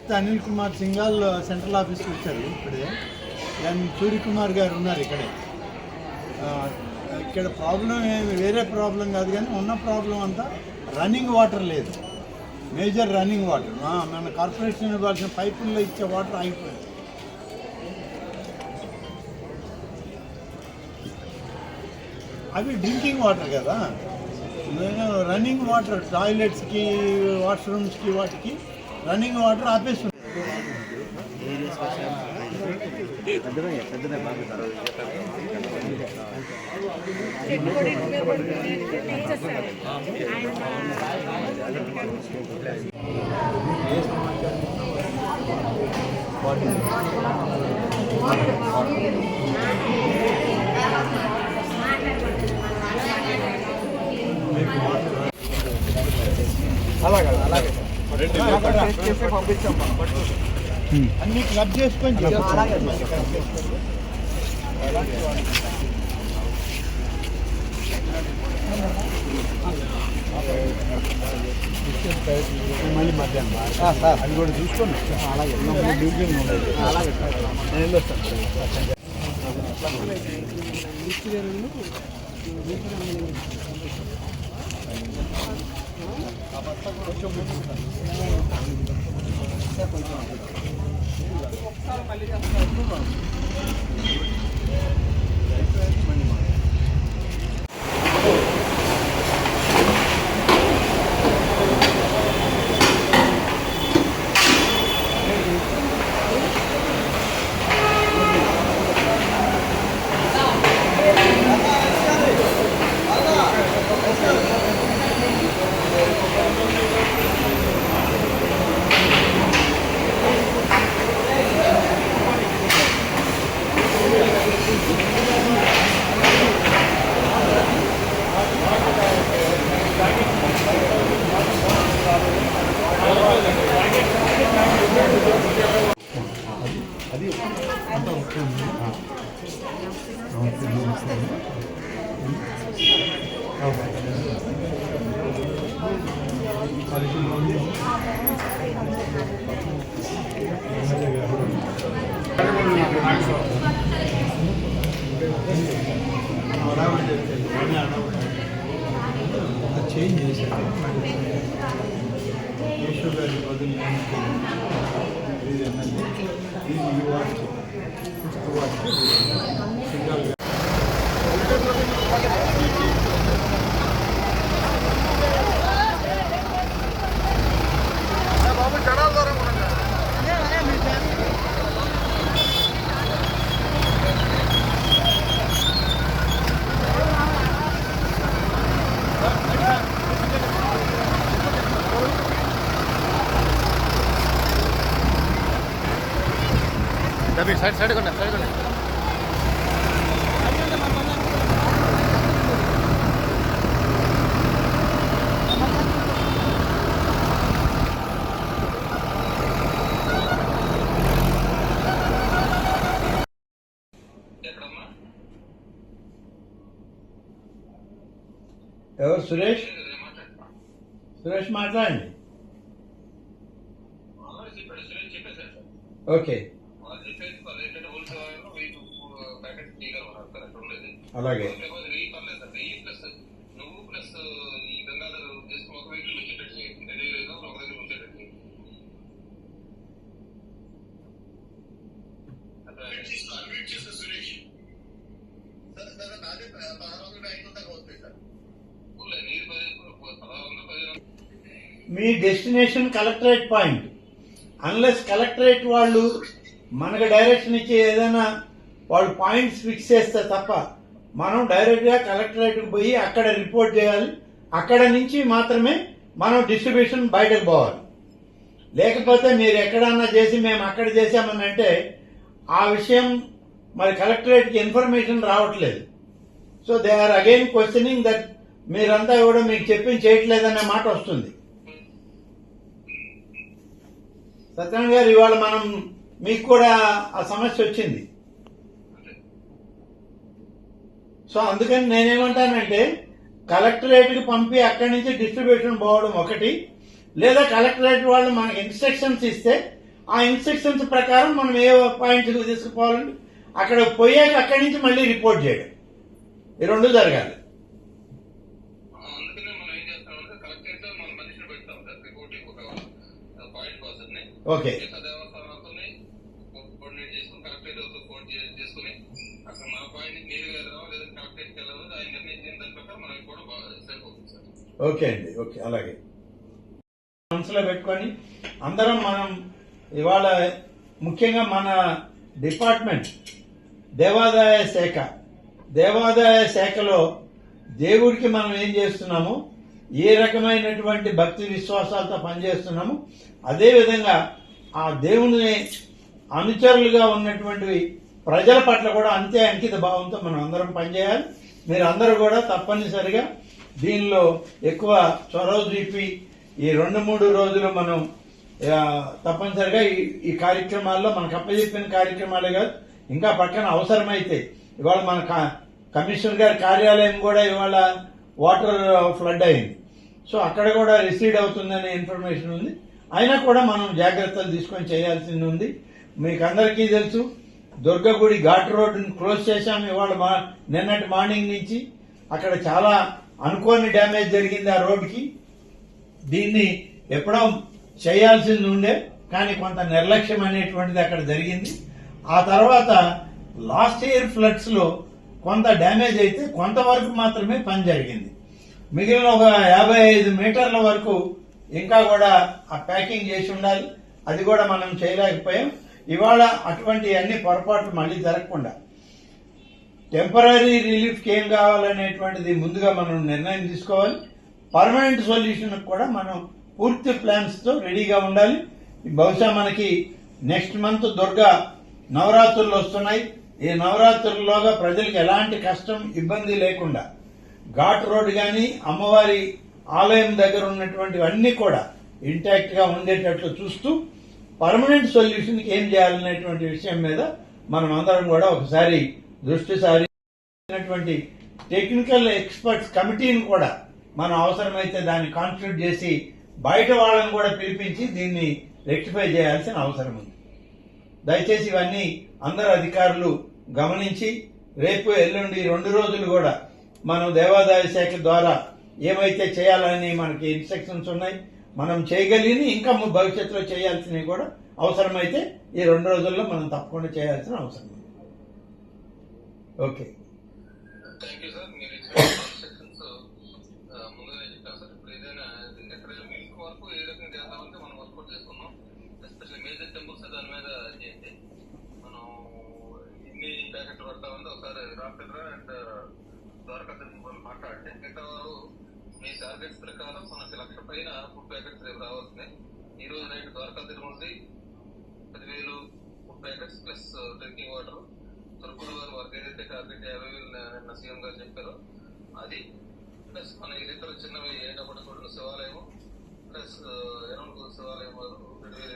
లేకపోతే అనిల్ కుమార్ సింఘాల్ సెంట్రల్ ఆఫీస్కి వచ్చారు ఇప్పుడే. దాని సూర్యకుమార్ గారు ఉన్నారు ఇక్కడే. ఇక్కడ ప్రాబ్లం ఏమి వేరే ప్రాబ్లం కాదు, కానీ ఉన్న ప్రాబ్లం అంతా రన్నింగ్ వాటర్ లేదు. మేజర్ రన్నింగ్ వాటర్ మన కార్పొరేషన్ ఇవ్వాల్సిన పైపుల్లో ఇచ్చే వాటర్ ఆగిపోయింది. అవి డ్రింకింగ్ వాటర్ కదా, రన్నింగ్ వాటర్ టాయిలెట్స్కి వాష్రూమ్స్కి వాటికి రన్నింగ్ వాటర్ ఆపేస్తుంది. అలాగే పంపించాం, అన్ని క్లబ్ చేసుకొని మళ్ళీ మధ్యాహ్నం అది కూడా చూసుకోండి. అలాగే అలాగే నేను వెళ్ళొస్తాను. చేంజ్ చేశారు. కేశవ్ గారి బదులు సైడ్ కొన్నా సైడ్ కొన్నా ఎవరు? సురేష్ మాట్లాడండి. ఓకే అలాగే మీ destination collectorate point. Unless collectorate వాళ్ళు మనకు డైరెక్షన్ ఇచ్చి ఏదైనా వాళ్ళు పాయింట్స్ ఫిక్స్ చేస్తే తప్ప మనం డైరెక్ట్గా కలెక్టరేట్కి పోయి అక్కడ రిపోర్ట్ చేయాలి. అక్కడ నుంచి మాత్రమే మనం డిస్ట్రిబ్యూషన్ బయటకు పోవాలి. లేకపోతే మీరు ఎక్కడన్నా చేసి మేము అక్కడ చేశామని అంటే ఆ విషయం మరి కలెక్టరేట్కి ఇన్ఫర్మేషన్ రావట్లేదు. So they are again questioning that మీరంతా కూడా మీకు చెప్పింది చేయట్లేదనే మాట వస్తుంది. సత్యనారాయణ గారు, ఇవాళ మనం మీకు కూడా ఆ సమస్య వచ్చింది. సో అందుకని నేనేమంటానంటే కలెక్టరేట్కి పంపి అక్కడి నుంచి డిస్ట్రిబ్యూషన్ పోవడం ఒకటి, లేదా కలెక్టరేట్ వాళ్ళు మనకి ఇన్స్ట్రక్షన్స్ ఇస్తే ఆ ఇన్స్ట్రక్షన్స్ ప్రకారం మనం ఏ పాయింట్స్ తీసుకుపోవాలండి అక్కడ పోయాక అక్కడి నుంచి మళ్ళీ రిపోర్ట్ చేయడం, ఈ రెండు జరగాలి. ఓకే ఓకే అండి, ఓకే అలాగే మనసులో పెట్టుకొని అందరం మనం ఇవాళ ముఖ్యంగా మన డిపార్ట్మెంట్ దేవాదాయ శాఖలో దేవుడికి మనం ఏం చేస్తున్నాము, ఏ రకమైనటువంటి భక్తి విశ్వాసాలతో పనిచేస్తున్నాము, అదేవిధంగా ఆ దేవుని అనుచరులుగా ఉన్నటువంటి ప్రజల పట్ల కూడా అంతే అంకిత భావంతో మనం అందరం పనిచేయాలి. మీరు అందరూ కూడా తప్పనిసరిగా దీనిలో ఎక్కువ చొరవ చూపి ఈ 2-3 రోజులు మనం తప్పనిసరిగా ఈ కార్యక్రమాల్లో మనకు అప్పచెప్పిన కార్యక్రమాలే కాదు, ఇంకా పక్కన అవసరమైతే ఇవాళ మన కమిషనర్ గారి కార్యాలయం కూడా ఇవాళ వాటర్ ఫ్లడ్ అయింది. సో అక్కడ కూడా రిసీడ్ అవుతుందనే ఇన్ఫర్మేషన్ ఉంది. అయినా కూడా మనం జాగ్రత్తలు తీసుకొని చేయాల్సింది ఉంది. మీకు అందరికీ తెలుసు, దుర్గగుడి ఘాట్ రోడ్డుని క్లోజ్ చేశాము ఇవాళ నిన్నటి మార్నింగ్ నుంచి. అక్కడ చాలా అనుకోని డ్యామేజ్ జరిగింది ఆ రోడ్డుకి. దీన్ని ఎప్పుడో చేయాల్సింది ఉండే, కానీ కొంత నిర్లక్ష్యం అనేటువంటిది అక్కడ జరిగింది. ఆ తర్వాత లాస్ట్ ఇయర్ ఫ్లడ్స్ లో కొంత డ్యామేజ్ అయితే కొంతవరకు మాత్రమే పని జరిగింది. మిగిలిన ఒక 55 మీటర్ల వరకు ఇంకా కూడా ఆ ప్యాకింగ్ చేసి ఉండాలి. అది కూడా మనం చేయలేకపోయాం. ఇవాళ అటువంటి అన్ని పొరపాట్లు మళ్ళీ జరగకుండా టెంపరీ రిలీఫ్ ఏం కావాలనేటువంటిది ముందుగా మనం నిర్ణయం తీసుకోవాలి. పర్మనెంట్ సొల్యూషన్ కూడా మనం పూర్తి ప్లాన్స్ తో రెడీగా ఉండాలి. బహుశా మనకి నెక్స్ట్ మంత్ దుర్గా నవరాత్రులు వస్తున్నాయి. ఈ నవరాత్రుల్లోగా ప్రజలకు ఎలాంటి కష్టం ఇబ్బంది లేకుండా ఘాట్ రోడ్ గాని అమ్మవారి ఆలయం దగ్గర ఉన్నటువంటివన్నీ కూడా ఇంటాక్ట్ గా ఉండేటట్లు చూస్తూ పర్మనెంట్ సొల్యూషన్ ఏం చేయాలనేటువంటి విషయం మీద మనం అందరం కూడా ఒకసారి దృష్టి సారించినటువంటి టెక్నికల్ ఎక్స్పర్ట్స్ కమిటీని కూడా మనం అవసరమైతే దాన్ని కాన్స్టిట్యూట్ చేసి బయట వాళ్ళని కూడా పిలిపించి దీన్ని రెక్టిఫై చేయాల్సిన అవసరం ఉంది. దయచేసి ఇవన్నీ అందరు అధికారులు గమనించి రేపు ఎల్లుండి 2 రోజులు కూడా మనం దేవాదాయ శాఖ ద్వారా ఏమైతే చేయాలని మనకి ఇన్స్ట్రక్షన్స్ ఉన్నాయి, మనం చేయగలిగి ఇంకా భవిష్యత్తులో చేయాల్సినవి కూడా అవసరమైతే ఈ 2 రోజుల్లో మనం తప్పకుండా చేయాల్సిన అవసరం ఉంది. ఓకే, మాట్లాడితే మిగతా వారు మీ టార్గెట్స్ ప్రకారం మనకి 1,00,000 పైన ఫుడ్ ప్యాకెట్స్ రేపు రావాల్సినాయి. ఈ రోజు నైట్ ద్వారకా తిరుమలది 10,000 food packets plus drinking water. తురుకుడు వారికి ఏదైతే టార్గెట్ 50,000 నిన్న సీఎం గారు చెప్పారో అది ప్లస్ మన ఇతర చిన్నవి ఏటప్పటికూడిన శివాలయం ప్లస్ ఎనమకూరు శివాలయం 2,000